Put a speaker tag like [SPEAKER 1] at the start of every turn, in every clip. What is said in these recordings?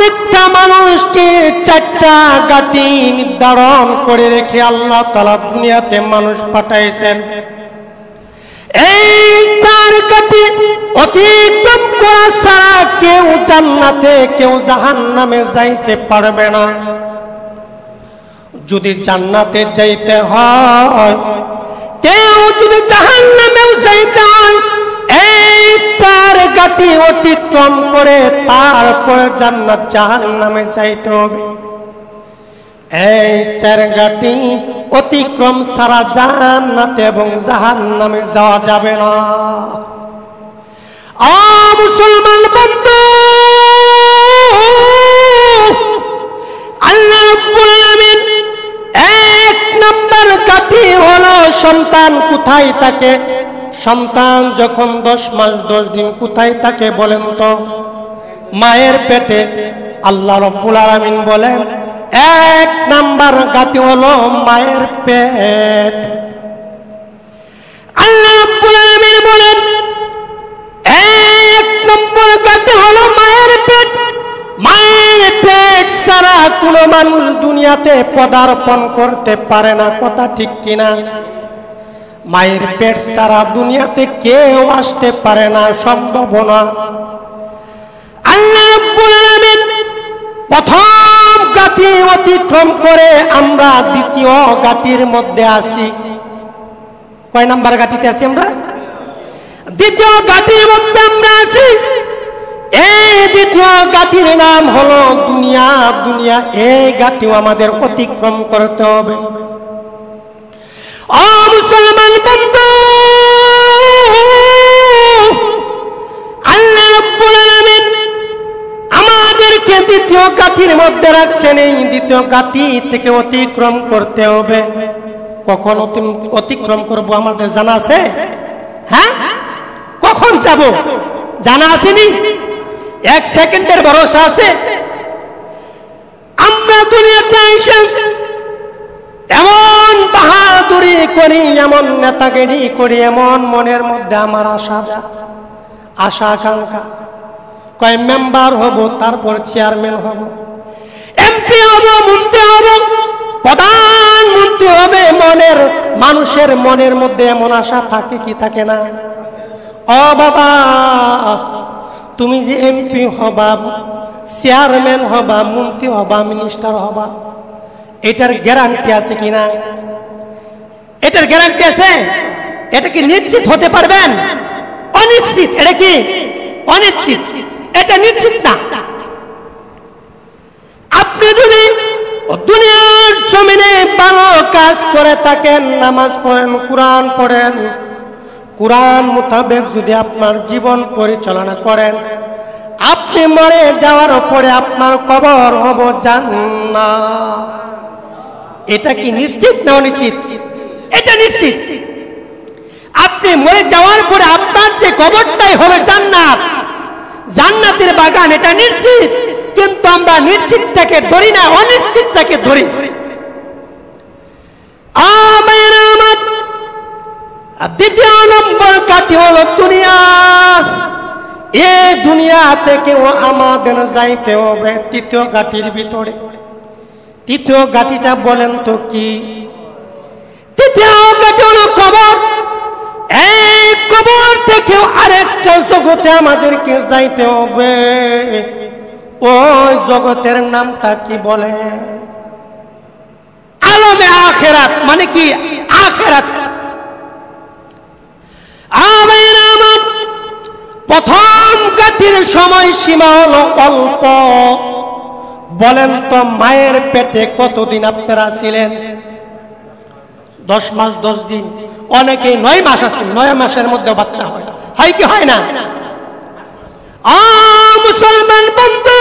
[SPEAKER 1] প্রত্যেকটা মানুষকে চারটা গাটি নির্ধারণ করে রেখে আল্লাহ তাআলা দুনিয়াতে মানুষ পাঠাইছেন। এই চার গাটি অতিক্রম করা ছাড়া কেউ জান্নাতে কেউ জাহান্নামে যাইতে পারবে না। যদি জান্নাতে যাইতে হয়, কেউ যদি জাহান্নামেও যাইতে হয়, এই চার গাটি অতিক্রম করে তারপরে জান্নাত জাহান্নামে যাইতে হবে। এই চার গাটি অতিক্রম ছাড়া জান্নাতে এবং জাহান্নামে যাওয়া যাবে না। মুসলমান বন্ধু, আল্লাহ রাব্বুল আলামিন এক নাম্বার গাটি হলো সন্তান কোথায় থাকে। সন্তান যখন 10 মাস 10 দিন কোথায় থাকে বলেন তো? মায়ের পেটে। আল্লাহ রাব্বুল আলামিন বলেন এক নাম্বার গাটি হলো মায়ের পেট। আল্লাহ রাব্বুল আলামিন বলেন এক নম্বর গাটি হলো মায়ের পেট। মায়ের পেট ছাড়া কোনো মানুষ দুনিয়াতে পদার্পণ করতে পারে না। কথা ঠিক কিনা? মায়ের পেট ছাড়া দুনিয়াতে কেউ আসতে পারে না, সম্ভব না। আল্লাহ রাব্বুল আলামিন প্রথম গাটি অতিক্রম করে আমরা দ্বিতীয় গাটির মধ্যে আছি। কয় নাম্বার গাটিতে আছি আমরা? দ্বিতীয় গাটির মধ্যে আমরা আছি। এই দ্বিতীয় গাটির নাম হলো দুনিয়া। দুনিয়া এই গাটিও আমাদের অতিক্রম করতে হবে। মুসলমান বন্ধু, আল্লাহ রাব্বুল আলামিন আমাদেরকে দ্বিতীয় গাটির মধ্যে রাখছেন। এই দ্বিতীয় গাটি থেকে অতিক্রম করতে হবে। কখন অতিক্রম করব আমাদের জানা আছে? হ্যাঁ, কখন যাব জানা আসেনি? 1 সেকেন্ডের ভরসা আছে? আমরা দুনিয়াতে এসে এমন বাহাদুরি করি, এমন নেতাগিরি করি, এমন মনের মধ্যে আমার আশা আকাঙ্ক্ষা, কয় মেম্বার হব, তারপর চেয়ারম্যান হব, এমপি হব, মন্ত্রী হব, প্রধানমন্ত্রী হবে। মানুষের মনের মধ্যে এমন আশা থাকে কি থাকে না? ও বাবা, তুমি যে এমপি হবা, চেয়ারম্যান হবা, মন্ত্রী হবা, মিনিস্টার হবা, এটার গ্যারান্টি আছে কিনা? এটার গ্যারান্টি আছে? এটা কি নিশ্চিত হতে পারবেন? অনিশ্চিত। এটা কি অনিশ্চিত? এটা নিশ্চিত না। আপনি যদি দুনিয়ার জমিনে ভালো কাজ করে থাকেন, নামাজ পড়েন, কোরআন পড়েন, কোরআন মোতাবেক যদি আপনার জীবন পরিচালনা করেন, আপনি মরে যাওয়ার পরে আপনার কবর হবে জান্নাত। এটা কি নিশ্চিত না অনিশ্চিত? এটা নিশ্চিত। আপনি মরে যাওয়ার পরে আপনার যে কবরটাই হবে জান্নাত, জান্নাতের বাগান, এটা নিশ্চিত। কিন্তু আমরা নিশ্চিতটাকে ধরি না, অনিশ্চিতটাকে ধরি। দ্বিতীয় নম্বর গাটি হলো দুনিয়া। এই দুনিয়া থেকেও আমাদের যাইতে হবে তৃতীয় গাটির ভিতরে। তৃতীয় গাটিটা বলেন তো কি? তৃতীয় গাটি হলো কবর। এই কবর থেকেও আরেকটা জগতে আমাদেরকে যাইতে হবে। ওই জগতের নামটা কি বলে? আলমে আখিরাত। মানে কি? আখিরাত। প্রথম গাটির সময় সীমা হলো অল্প। বলেন তো মায়ের পেটে কতদিন আপনারা ছিলেন? 10 মাস 10 দিন। অনেকে 9 মাস আছে, 9 মাসের মধ্যে বাচ্চা হয় কি হয় না? মুসলমান বন্ধু,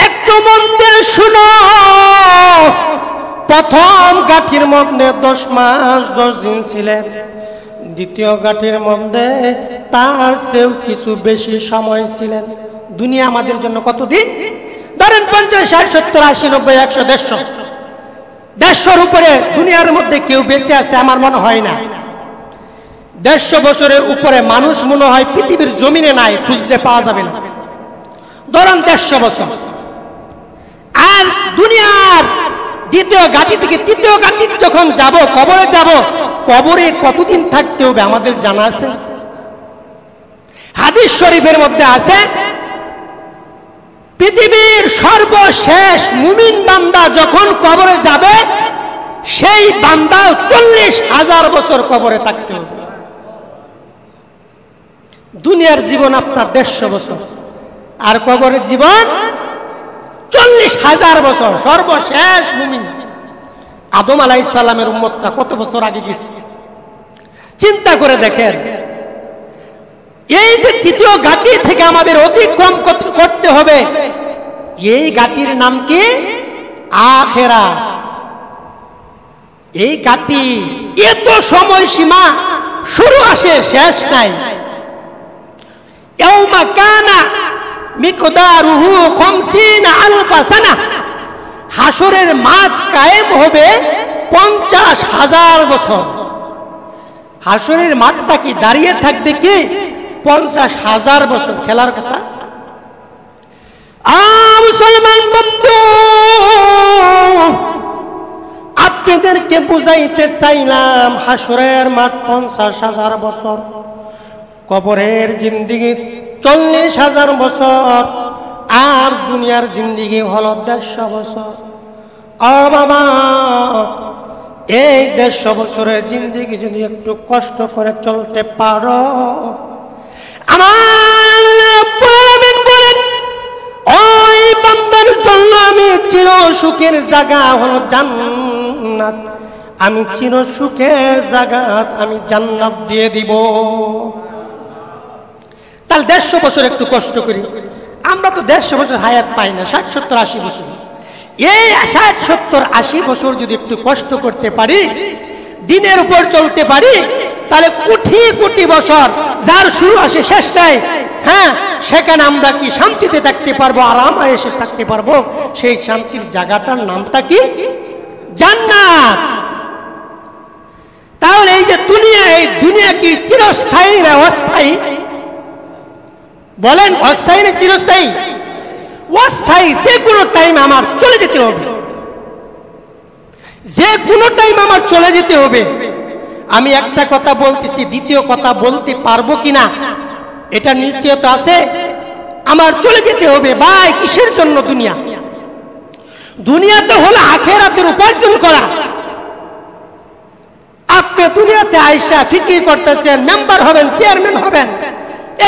[SPEAKER 1] একটু মন দিয়ে শুনো। প্রথম গাঠির মধ্যে 10 মাস 10 দিন ছিলেন। দ্বিতীয় গাঠির মধ্যে তার চেয়েও কিছু বেশি সময় ছিলেন। দুনিয়া আমাদের জন্য কতদিন? ধরেন 50, 60, 70, 80, 90, 100, 150। 150-র উপরে দুনিয়ার মধ্যে কেউ বেঁচে আছে আমার মনে হয় না। 150 বছরের উপরে মানুষ মনে হয় পৃথিবীর জমিনে নাই, খুঁজলে পাওয়া যাবে না। ধরেন 150 বছর। আর দুনিয়ার দ্বিতীয় ঘাটি থেকে তৃতীয় ঘাটি যখন যাব, কবরে যাব, কবরে কতদিন থাকতে হবে আমাদের জানা আছে? হাদিস শরীফের মধ্যে আছে, পৃথিবীর সর্বশেষ মুমিন বান্দা যখন কবরে যাবে, সেই বান্দা 40,000 বছর কবরে থাকতে হবে। দুনিয়ার জীবন আপনার 150 বছর, আর কবরের জীবন 40,000 বছর। সর্বশেষ মুমিন আদম আলাইহিস সালামের উম্মতটা কত বছর আগে গেছে চিন্তা করে দেখেন। এই যে তৃতীয় ঘাটি থেকে আমাদের অতিক্রম করতে হবে, এই ঘাটির নাম কি? আখিরাত। এই ঘাটি এত সময়সীমা, শুরু আসে শেষ নাই। ইয়াউমা কানা মিকদারুহু 50,000 সানা। হাসরের মাঠ কায়েম হবে 50,000 বছর। হাসরের মাঠটা কি দাঁড়িয়ে থাকবে কি 50,000 বছর? খেলার কথা। মুসলমান বন্ধু, আপনাদেরকে বুঝাইতে চাইলাম, হাসরের মাঠ 50,000 বছর, কবরের জিন্দেগি 40,000 বছর, আর দুনিয়ার জিন্দেগি হলো 150 বছর। ও বাবা, এই 150 বছরের জিন্দেগি যদি একটু কষ্ট করে চলতে পারো, আমার বলেন ওই বান্দার জন্য আমি চির সুখের জায়গা হলো জান্নাত, আমি চির সুখের জায়গা আমি জান্নাত দিয়ে দিব। তাহলে 150 বছর একটু কষ্ট করি। আমরা তো 150 বছর হায়াত পাই না, 60, 70, 80 বছর। এই 60, 70, 80 বছর যদি একটু কষ্ট করতে পারি, দিনের উপর চলতে পারি, তাহলে কোটি কোটি বছর যার শুরু আসে শেষ নাই, হ্যাঁ, সেখানে আমরা কি শান্তিতে থাকতে পারবো, আরাম এসে থাকতে পারবো। সেই শান্তির জায়গাটার নামটা কি? জান্নাত। তাহলে এই যে দুনিয়া, এই দুনিয়া কি চিরস্থায়ী না অস্থায়ী? বলেন, অস্থায়ী না চিরস্থায়ী? অস্থায়ী। যে কোনো টাইম আমার চলে যেতে হবে, যে কোনো টাইম আমার চলে যেতে হবে। আমি একটা কথা বলতেছি, দ্বিতীয় কথা বলতে পারবো কিনা এটা নিশ্চয়তা আছে। আমার চলে যেতে হবে। ভাই, কিসের জন্য দুনিয়া? দুনিয়াতে হলো আখিরাতের উপার্জন করা। আপনি দুনিয়াতে আইসা ফিকির করতেছেন, মেম্বার হবেন, চেয়ারম্যান হবেন,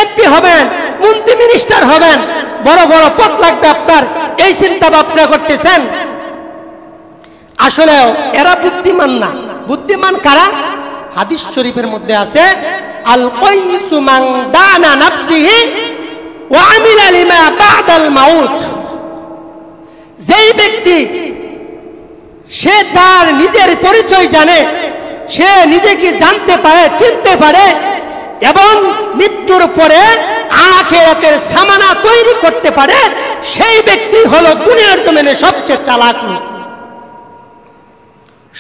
[SPEAKER 1] এমপি হবেন, মন্ত্রী মিনিস্টার হবেন, বড় বড় পদ লাগবে আপনার, এই চিন্তা ভাবনা করতেছেন। আসলে এরা বুদ্ধিমান না। বুদ্ধিমান কারা? হাদিস শরীফের মধ্যে আছে, আল কাইসু মান দানা নাফসিহি ওয়া আমিলা লিমা বা'দাল মাউত। যেই ব্যক্তি সে তার নিজের পরিচয় জানে, সে নিজেকে জানতে পারে, চিনতে পারে, এবং মৃত্যুর পরে আখিরাতের সামানা তৈরি করতে পারে, সেই ব্যক্তি হলো দুনিয়ার জমিনে সবচেয়ে চালাক লোক।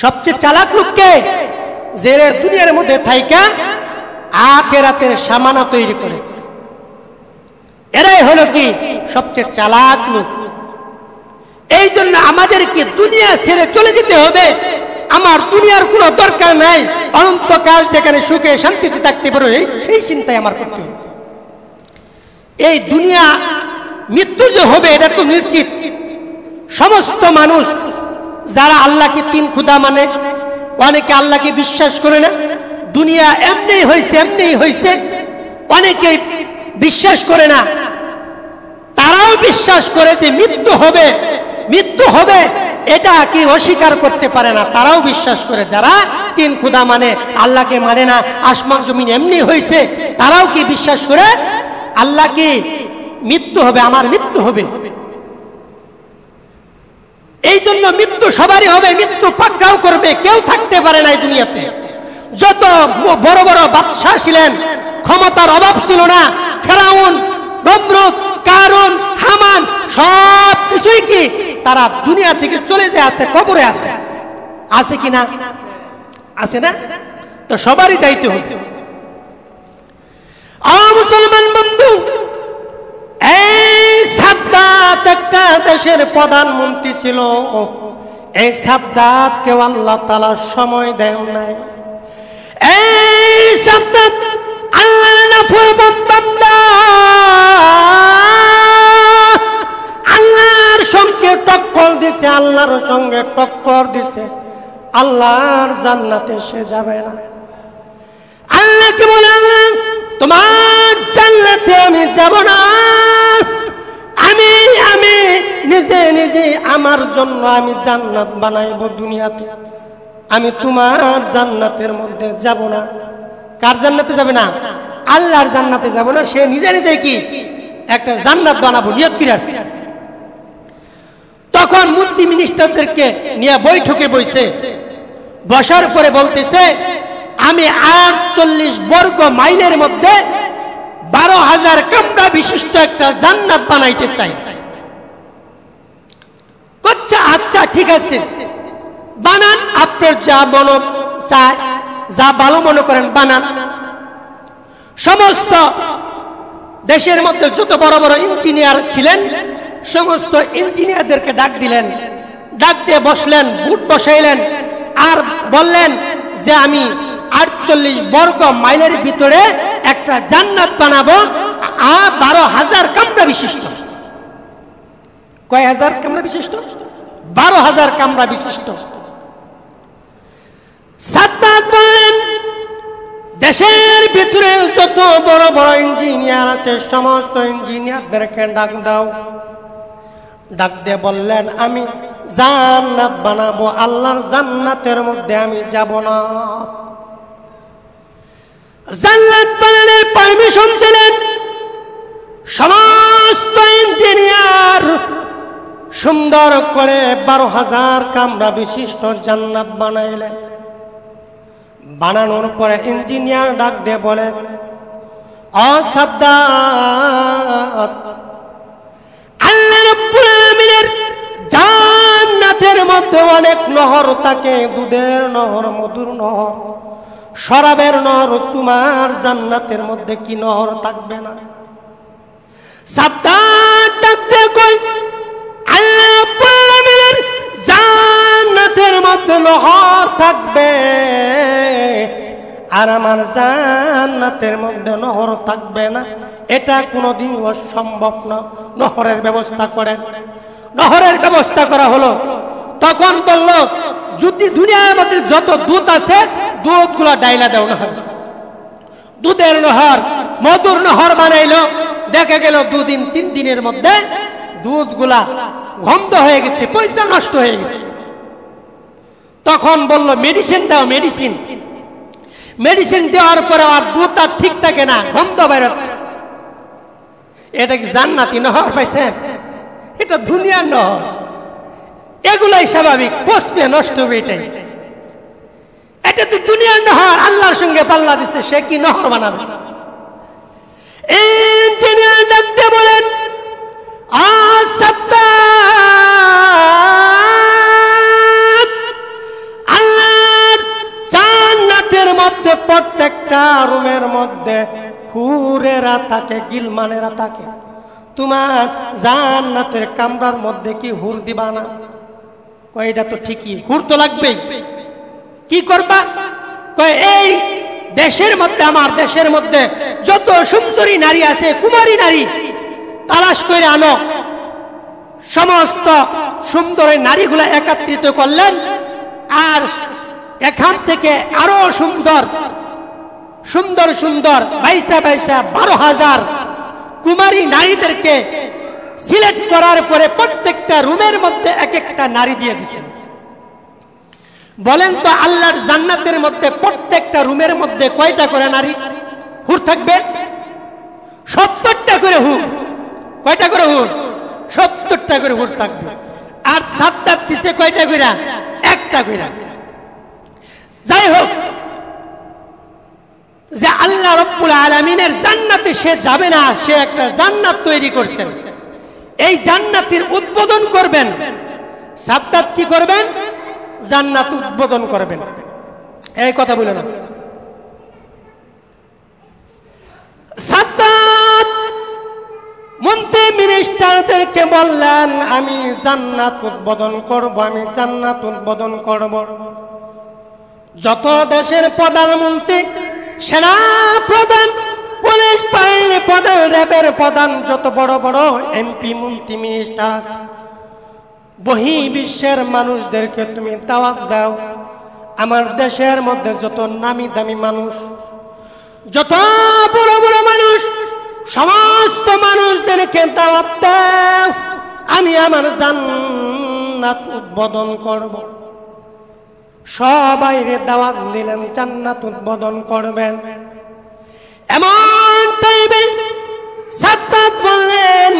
[SPEAKER 1] সবচেয়ে চালাক লোক কে? যে দুনিয়ার মধ্যে থাইকা আখিরাতের সামানা তৈরি করে। এরাই হলো কি সবচেয়ে চালাক লোক। এই জন্য আমাদেরকে দুনিয়া ছেড়ে চলে যেতে হবে। আমার দুনিয়ার কোনো দরকার নাই, অনন্তকাল সেখানে সুখে শান্তিতে থাকতে পারো, সেই চিন্তাই আমার করতে হবে। এই দুনিয়া মৃত্যু যে হবে এটা তো নিশ্চিত। সমস্ত মানুষ যারা আল্লাহকে 3 খোদা মানে, অনেকে আল্লাহকে বিশ্বাস করে না, দুনিয়া এমনি হয়েছে এমনি হয়েছে, অনেকে বিশ্বাস করে না। তারাও বিশ্বাস করে যে মৃত্যু হবে, মৃত্যু হবে, এটা কি অস্বীকার করতে পারে না, তারাও বিশ্বাস করে। যারা 3 খোদা মানে, আল্লাহকে মানে না, আসমান জমিন এমনি হয়েছে, তারাও কি বিশ্বাস করে আল্লাহ কি মৃত্যু হবে, আমার মৃত্যু হবে। এই জন্য মৃত্যু সবারই হবে, মৃত্যু পাক্কাও করবে, কেউ থাকতে পারে না এই দুনিয়াতে। যত বড় বড় বাদশা ছিলেন, ক্ষমতার অভাব ছিল না, ফেরাউন, নমরুদ, কারুন, হামান, সব কিছুই কি তারা দুনিয়া থেকে চলে যায়, আছে কবরে আছে, আছে কিনা? আছে না? তো সবারই যাইতে হবে। মুসলমান বন্ধু, এই দেশের প্রধানমন্ত্রী ছিল, এই সাদ্দাতকে আল্লাহ তাআলা সময় দেন নাই। এই সাদ্দাত আল্লাহর নাফরমান বান্দা, আল্লাহর সঙ্গে টক্কর দিছে, আল্লাহর সঙ্গে টক্কর দিছে, আল্লাহর জান্নাতে সে যাবে না। আল্লাহকে বলে, তোমার জান্নাতে আমি যাব না। আমি নিজে নিজে আমার জন্য আমি জান্নাত বানাইব দুনিয়াতে, আমি তোমার জান্নাতের মধ্যে যাব না। কার জান্নাতে যাবে না? আল্লাহর জান্নাতে যাব না। সে নিজে নিজে কি একটা জান্নাত বানাবো নিয়ত করে আসছে। তখন মন্ত্রী মিনিস্টারদেরকে নিয়ে বৈঠকে বসে, বসার পরে বলতেছে, আমি 48 বর্গ মাইলের মধ্যে 12,000 কামরা বিশিষ্ট একটা জান্নাত বানাইতে চাই। আচ্ছা ঠিক আছে, বানান, আপনার যা মনে চায়, যা ভালো মনে করেন বানান। সমস্ত দেশের মধ্যে যত বড় বড় ইঞ্জিনিয়ার ছিলেন, সমস্ত ইঞ্জিনিয়ারদেরকে ডাক দিলেন, ডাক দিয়ে বসলেন, বুট বসাইলেন, আর বললেন যে আমি 48 বর্গ মাইলের ভিতরে একটা জান্নাত বানাবো 12,000 কামরা বিশিষ্ট। কয় হাজার কামরা বিশিষ্ট? 12,000 কামরা বিশিষ্ট। সাদ্দাত বললেন, দেশের ভিতরে যত বড় বড় ইঞ্জিনিয়ার আছে সমস্ত ইঞ্জিনিয়ারদেরকে ডাক দাও। ডাক দিয়ে বললেন, আমি জান্নাত বানাবো, আল্লাহর জান্নাতের মধ্যে আমি যাব না। জান্নাত বানানোর পারমিশন দিলেন। সমস্ত ইঞ্জিনিয়ার সুন্দর করে 12,000 কামরা বিশিষ্ট জান্নাত বানাইলেন। বানানোর পরে ইঞ্জিনিয়ার ডাক দিয়ে বলেন, ও সাদ্দাত, আল্লাহ রাব্বুল আলামিনের জান্নাতের মধ্যে অনেক নহর থাকে, দুধের নহর, মধুর নহর, শরাবের নহর, তোমার জান্নাতের মধ্যে কি নহর থাকবে না? সাদ্দাত ডাক দিয়ে কই, আল্লাহ রাব্বুল আলামিনের জান্নাতের মধ্যে নহর থাকবে, আর আমার জান্নাতের মধ্যে নহর থাকবে না, এটা কোনোদিন অসম্ভব না। নহরের ব্যবস্থা করেন। নহরের ব্যবস্থা করা হলো। তখন বলল, যদি দুনিয়ার মধ্যে যত দুধ আছে দুধগুলা ডাইলা দেও না। দুধের নহর, মধুর নহর বানাইলো। দেখা গেল 2-3 দিনের মধ্যে দুধগুলা গন্ধ হয়ে গেছে, পয়সা নষ্ট হয়ে গেছে। তখন বলল, মেডিসিন দাও, মেডিসিন। মেডিসিন দেওয়ার পরে আর দুধ আর ঠিক থাকে না, গন্ধ বেরোচ্ছে। এটা কি জান্নাতি নহর পাইছেন? এটা দুনিয়ার নহর। এগুলাই স্বাভাবিক, পচবে, নষ্ট হবে। এটাই, এটা তো দুনিয়ার নহর। আল্লাহর সঙ্গে পাল্লা দিছে, সে কি নহর বানাবে? ইঞ্জিনিয়ার ডাকতে বলেন, আল্লাহর জান্নাতের মধ্যে প্রত্যেকটা রুমের মধ্যে হুরেরা থাকে, গিলমানেরা থাকে। তোমার জান্নাতের কামরার মধ্যে কি হুর দিবা না? কয়, এটা তো ঠিকই, হুর তো লাগবেই। কি করবা? কয়, এই দেশের মধ্যে, আমার দেশের মধ্যে যত সুন্দরী নারী আছে, কুমারী নারী, তালাশ করে আনো। সমস্ত সুন্দরী নারীগুলা একত্রিত করলেন, আর এখান থেকে আরো সুন্দর সুন্দর সুন্দর 12,000 কুমারী নারীদেরকে সিলেক্ট করার পরে প্রত্যেকটা রুমের মধ্যে এক একটা নারী দিয়ে দিচ্ছেন। বলেন তো, আল্লাহর জান্নাতের মধ্যে প্রত্যেকটা রুমের মধ্যে কয়টা করে নারী হুর থাকবে? 70টা করে হুর। কয়টা করে হুর? 70টা করে হুর থাকবে। আর সাদ্দাত দিছে কয়টা করে? একটা করে। যাই হোক, যে আল্লাহ রাব্বুল আলামিনের জান্নাতে সে যাবে না, সে একটা জান্নাত তৈরি করছেন। এই জান্নাতের উদ্বোধন করবেন সাদ্দাত। কি করবেন? জান্নাত উদ্বোধন করবেন। এই কথা বলে না। সাদ্দাত মন্ত্রী মিনিস্টার ছেলেদেরকে বললেন আমি জান্নাত উদ্বোধন করব, আমি জান্নাত উদ্বোধন করব। যত দেশের প্রধানমন্ত্রী, সেনা প্রধান, পুলিশ বাহিনীর প্রধান, র্যাবের প্রধান, যত বড় বড় এমপি, মন্ত্রী, মিনিস্টার আছে, বহির্বিশ্বের মানুষদেরকে তুমি দাওয়াত দাও। আমার দেশের মধ্যে যত নামি দামি মানুষ, যত বড় বড় মানুষ, সমস্ত মানুষদেরকে দাওয়াত দাও, আমি আমার জান্নাত উদ্বোধন করব। সবাইরে দাওয়াত দিলেন, জান্নাত উদ্বোধন করবেন। এমন টাইমে সাদ্দাত বললেন,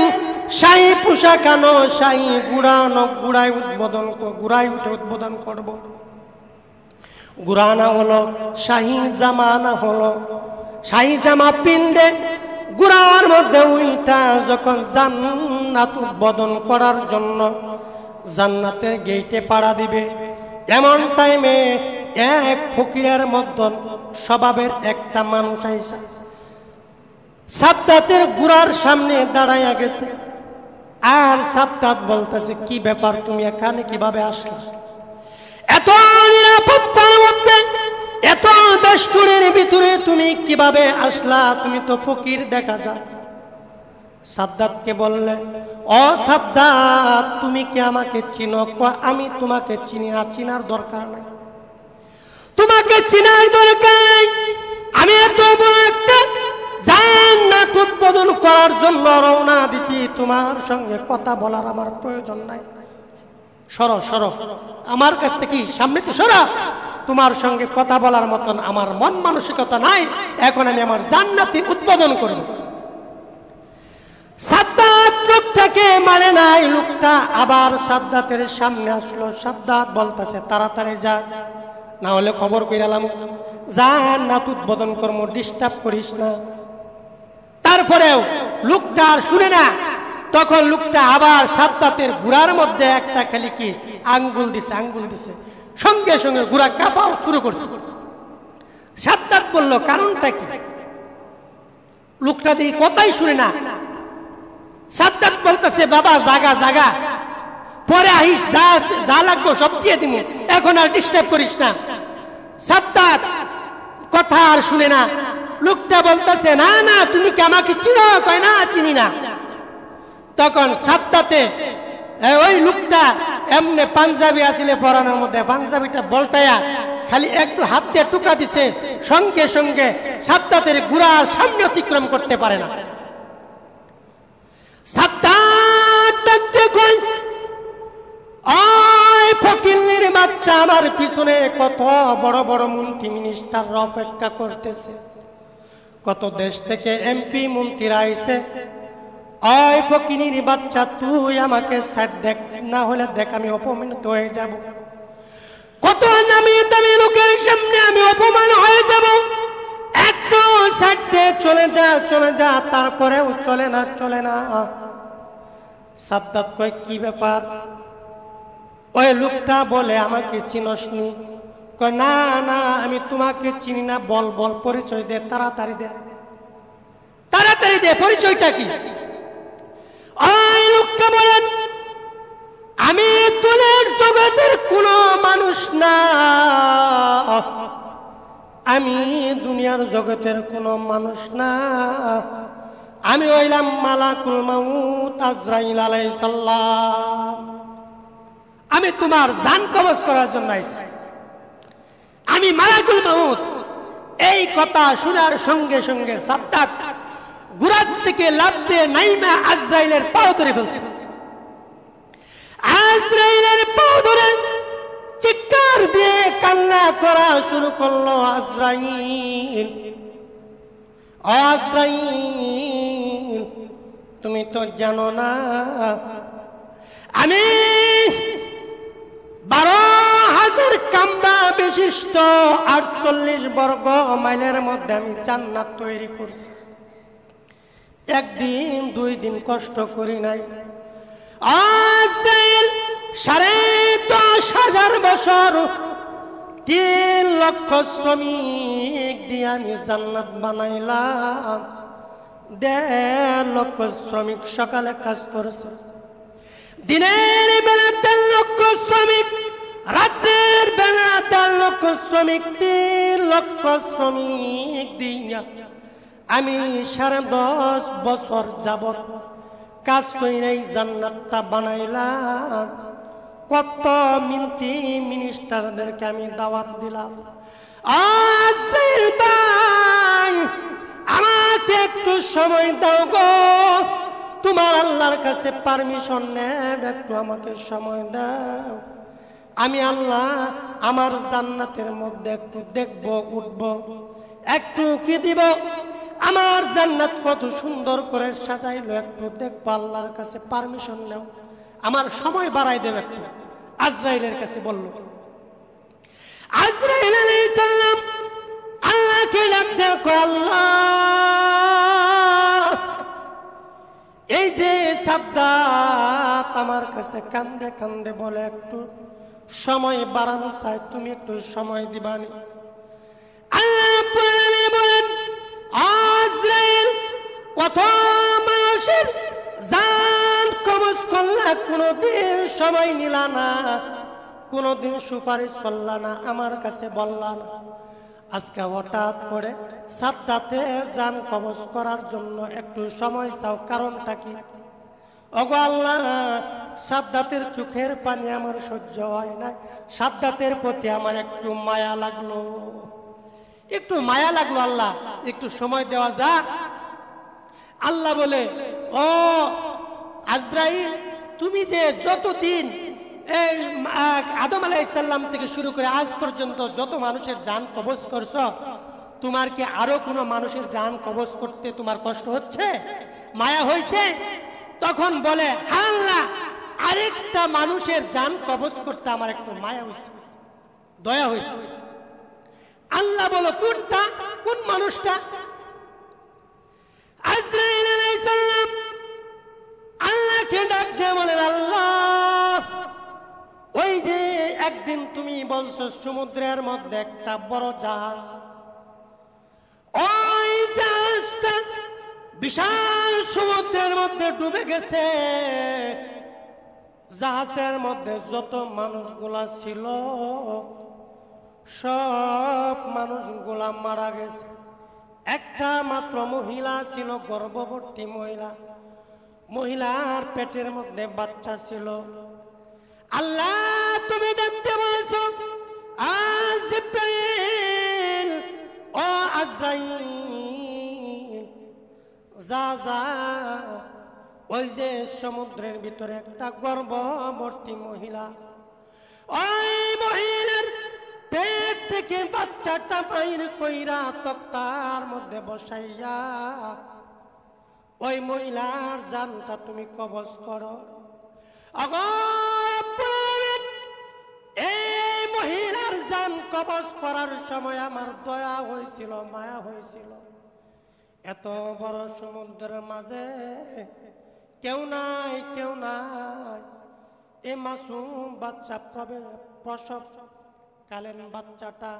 [SPEAKER 1] শাহী পোশাক আনো, শাহী গুড়ানো, গুড়াই উদ্বোধন, গুড়াই উঠে উদ্বোধন করব। গুড়ানা হলো, শাহী জামা আনা হলো, শাহী জামা পিনলে গুড়ার মধ্যে উইটা যখন জান্নাত উদ্বোধন করার জন্য জান্নাতের গেটে পাড়া দিবে, এমন টাইমে এক ফকিরের মতন স্বভাবের একটা মানুষ আইসা সাদ্দাতের গুড়ার সামনে দাঁড়াইয়া গেছে। আর সাদ্দাত বলতেছে, কি ব্যাপার, তুমি এখানে কিভাবে আসলে? এত নিরাপত্তার মধ্যে, এত বেষ্টনীর ভিতরে তুমি কিভাবে আসলা? তুমি তো ফকির দেখা যায়। সাদ্দাতকে বললে, ও সাদ্দাত, তুমি কি আমাকে চিনো? আমি তোমাকে চিনি না, চিনার দরকার নাই, তোমাকে চিনার দরকার নাই। আমি এত বড় একটা জান্নাত উদ্বোধন করার জন্য রওনা দিছি, তোমার সঙ্গে কথা বলার আমার প্রয়োজন নাই। সরো সরো, আমার কাছ থেকে সামনে তো সরো, তোমার সঙ্গে কথা বলার মতন আমার মন মানসিকতা নাই, এখন আমি আমার জান্নাতি উদ্বোধন করব। সাদ্দাত লোকটাকে মানে নাই, লোকটা আবার সাদ্দাতের সামনে আসলো। সাদ্দাত বলতেছে, তাড়াতাড়ি যা, না হলে খবর কইরালাম, জান্নাত উদ্বোধন করবো, ডিস্টার্ব করিস না। তারপরেও লোকটা আর শুনে না। তখন লোকটা আবার সাদ্দাতের গুড়ার মধ্যে একটা খালি কি আঙ্গুল দিছে, আঙ্গুল দিছে, সঙ্গে সঙ্গে গুড়া কাঁপাও শুরু করছে। সাদ্দাত বলল, কারণটা কি? লোকটা দিয়ে কথাই শুনে না। সাদ্দাত বলতেছে, বাবা জাগা জাগা, পরে আহিস, যা যা লাগবো সব দিয়ে দিব, এখন আর ডিস্টার্ব করিস না। সাদ্দাত কথা আর শুনে না। লোকটা বলতেছে, না না, তুমি কি আমাকে চিনো? কয় না, চিনি না। তখন সাদ্দাতে ওই লোকটা এমনি পাঞ্জাবি আসলে পরানোর মধ্যে পাঞ্জাবিটা বলটায়া খালি একটু হাত দিয়ে টুকা দিছে, সঙ্গে সঙ্গে সাদ্দাতের গুড়ার সামনে অতিক্রম করতে পারে না। সাদ্দাত দেখুন, ওই ফকিরের বাচ্চা আমার পিছনে কত বড় বড় মন্ত্রী মিনিস্টার অপেক্ষা করতেছে, কত দেশ থেকে এমপি মন্ত্রীরা আইছে। ওই ফকিরের বাচ্চা, তুই আমাকে সাইড দেখ, না হলে দেখ আমি অপমানিত হয়ে যাব। কত নামি দামি লোকের সামনে আমি অপমান হয়ে যাব, একটু সাইড দে, চলে যা চলে যা। তারপরেও চলে না, চলে না। সাদ্দাত কয়, কি ব্যাপার? ওই লোকটা বলে, আমাকে চিনসনি? কয়, না না, আমি তোমাকে চিনি না। বল বল, পরিচয় দে, তাড়াতাড়ি দে, তাড়াতাড়ি দে, পরিচয়টা কি? ওই লোকটা বলেন, আমি দুনিয়ার জগতের কোন মানুষ না, আমি দুনিয়ার জগতের কোন মানুষ না, আমি হইলাম মালাকুল মাউত আজরাইল আলাইহিস সালাম। আমি তোমার জান কবজ করার জন্য আইছি, আমি মালাকুল মাউত। এই কথা শোনার সঙ্গে সঙ্গে সাদ্দাত গুড়ার থেকে লাফ দিয়ে নাইমা আজরাইলের পাও ধরে ফেলছে। আজরাইলের পাও ধরে চিৎকার দিয়ে কান্না করা শুরু করলো। আজরাইল, আজরাইল, তুমি তো জানো না আমি 12,000 কামরা বিশিষ্ট 48 বর্গ মাইলের মধ্যে আমি জান্নাত তৈরি করছি। একদিন দুই দিন কষ্ট করি নাই। আজরাইল 10,500 বছর 3 লক্ষ শ্রমিক দিয়ে আমি জান্নাত বানাইলাম। 1.5 লক্ষ শ্রমিক সকালে কাজ করছে, দিনের বেলা 1.5 লক্ষ শ্রমিক, রাতের বেলা 1.5 লক্ষ শ্রমিক, 3 লক্ষ শ্রমিক দিয়া আমি 10.5 বছর যাবত কাজ করে এই জান্নাতটা বানাইলাম। কত মিন্তি মিনিস্টারদেরকে আমি দাওয়াত দিলাম, আজরাইল ভাই আমাকে একটু সময় দাও গো, তোমার আল্লাহর কাছে পারমিশন নেব, একটু আমাকে সময় দাও। আমি আল্লাহ আমার জান্নাতের মধ্যে একটু দেখব, উঠব, একটু কি দিব, আমার জান্নাত কত সুন্দর করে সাজাইলো, একটু দেখবো, আল্লাহর কাছে পারমিশন নাও, আমার সময় বাড়াই দেবে একটু। আজরাইলের কাছে বলল। আজরাইল আলাইহিস সালাম আল্লাহকে ডাকতে, আল্লাহ এই যে সাদ্দাত আমার কাছে কান্দে কান্দে বলে একটু সময় বাড়ানো চাই, তুমি একটু সময় দিবানি। আল্লাহ বলেন, আজরাইল কত মানুষের জান কবজ করলা, কোনদিন সময় নিলা না, কোনদিন সুপারিশ করলা না, আমার কাছে বললা না, আজকে হঠাৎ করে সাদ্দাতের জান কবজ করার জন্য একটু সময় চাও, কারণটা কি? ওগো আল্লাহ, সাদ্দাতের চোখের পানি আমার সহ্য হয় না, সাদ্দাতের প্রতি আমার একটু মায়া লাগলো, একটু মায়া লাগলো, আল্লাহ একটু সময় দেওয়া যাক। আল্লাহ বলে, ও আজরাইল, তুমি যে যতদিন এই আদম আলাইহিস সালাম থেকে শুরু করে আজ পর্যন্ত যত মানুষের জান কবজ করছো, তোমার কি আরো কোনো মানুষের জান কবজ করতে তোমার কষ্ট হচ্ছে, মায়া হয়েছে? তখন বলে, আল্লাহ আরেকটা মানুষের জান কবজ করতে আমার একটু মায়া হয়েছে, দয়া হয়েছে। আল্লাহ বলো, কোনটা, কোন মানুষটা? আজরাইল আলাইহিস সালাম আল্লাহকে ডাক দিয়ে বলেন, আল্লাহ ওই যে একদিন তুমি বলছো সমুদ্রের মধ্যে একটা বড় জাহাজ, ওই জাহাজটা বিশাল সমুদ্রের মধ্যে ডুবে গেছে, জাহাজের মধ্যে যত মানুষগুলা ছিল সব মানুষগুলা মারা গেছে, একটা মাত্র মহিলা ছিল, গর্ভবতী মহিলা, মহিলার পেটের মধ্যে বাচ্চা ছিল। আল্লাহ তুমি ডাকতে বলেছো, জিবরাইল, ও আজরাইল, যা যা ওই যে সমুদ্রের ভিতরে একটা গর্ভবতী মহিলা, ওই মহিলার পেট থেকে বাচ্চাটা বাইর কইরা তক্তার মধ্যে বসাইয়া ওই মহিলার জানটা তুমি কবজ করো। এই মহিলার জান কবজ করার সময় আমার দয়া হয়েছিল, মায়া হয়েছিল। এত বড় সমুদ্রের মাঝে কেউ নাই, কেউ নাই, এই মাসুম বাচ্চা প্রসব কালেন বাচ্চাটা,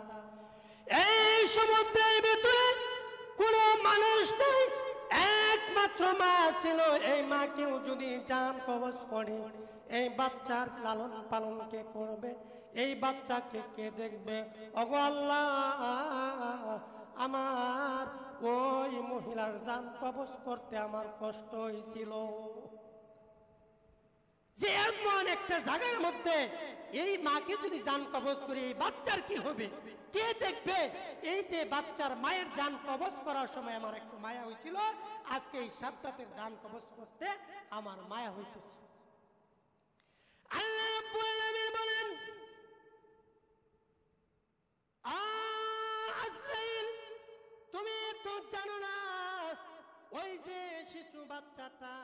[SPEAKER 1] এই সমুদ্রের ভিতরে কোনো মানুষ নেই, একমাত্র মা ছিল। এই মা কেউ যদি জান কবজ করে, এই বাচ্চার লালন পালন কে করবে, এই বাচ্চাকে কে দেখবে? ওগো আল্লাহ, আমার ওই মহিলার জান কবজ করতে আমার কষ্ট হয়েছিল, যে এমন একটা জায়গার মধ্যে এই মাকে যদি জান কবজ করে এই বাচ্চার কি হবে, কে দেখবে? এই যে বাচ্চার মায়ের জান কবজ করার সময় আমার একটু মায়া হয়েছিল, আজকে এই সাদ্দাতের জান কবজ করতে আমার মায়া হইতেছে। আল্লাহ রাব্বুল আলামিন বলেন, আজরাইল তুমি তো জানো না ওই যে শিশু বাচ্চাটা,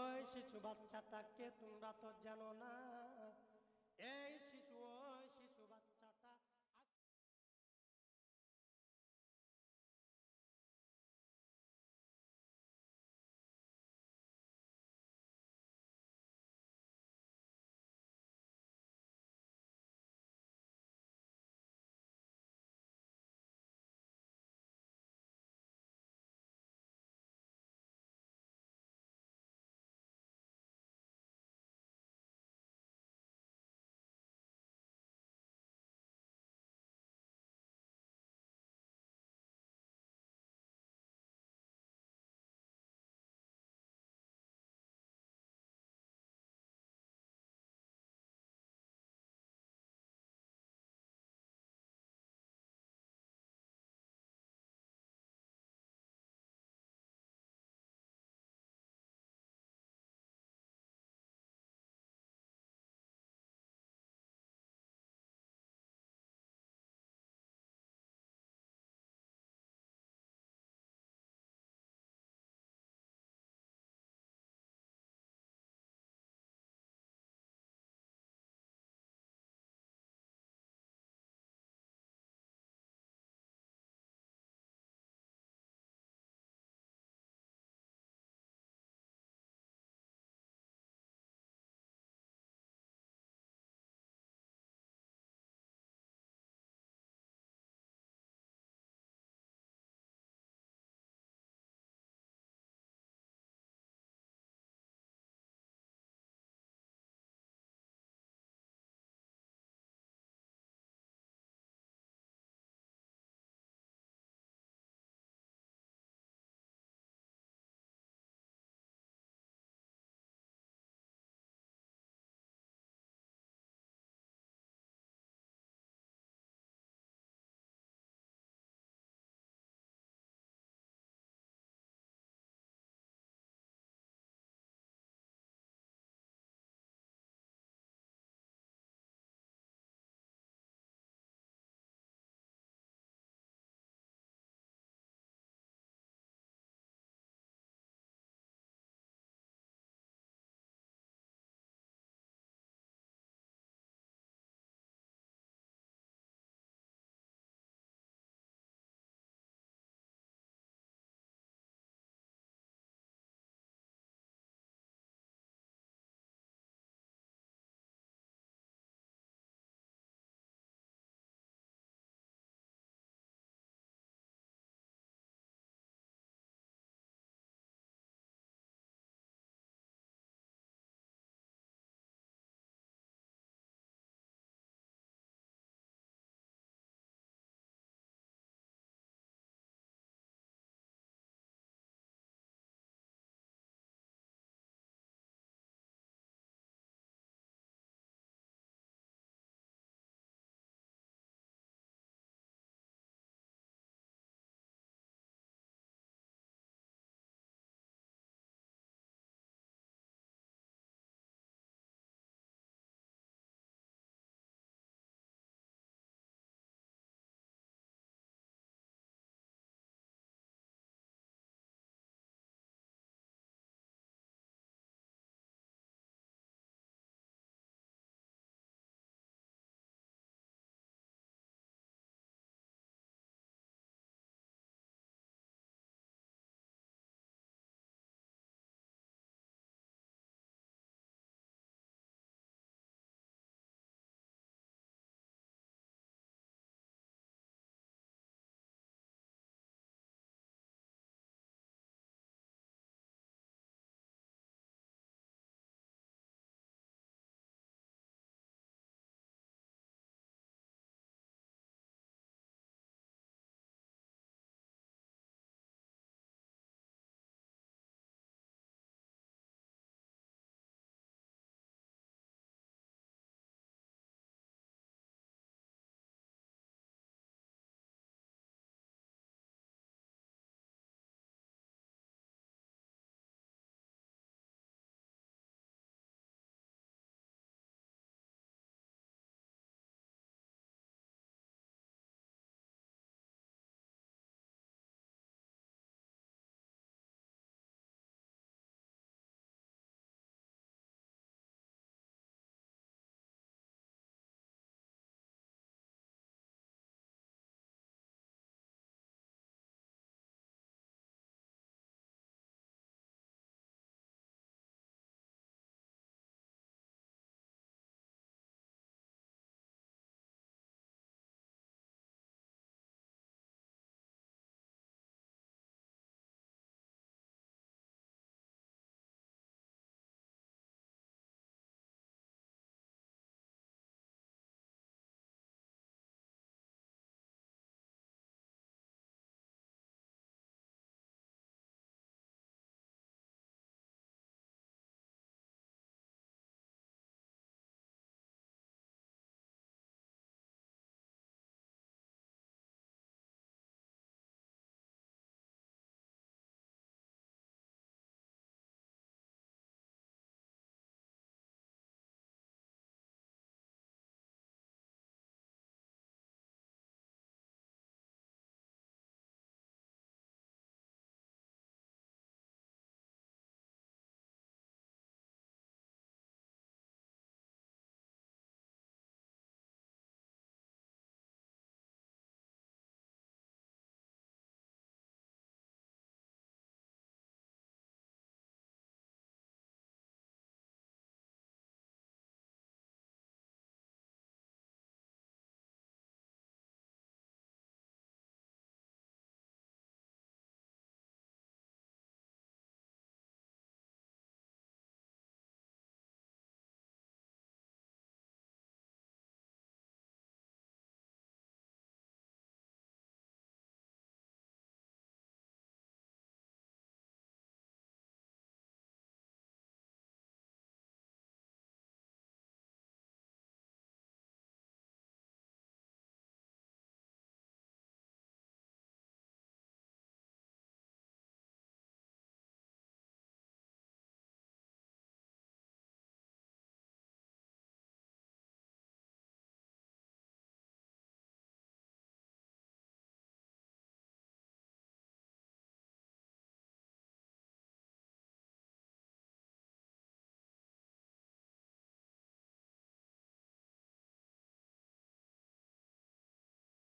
[SPEAKER 1] ওই শিশু বাচ্চাটাকে তোমরা তো জানো না।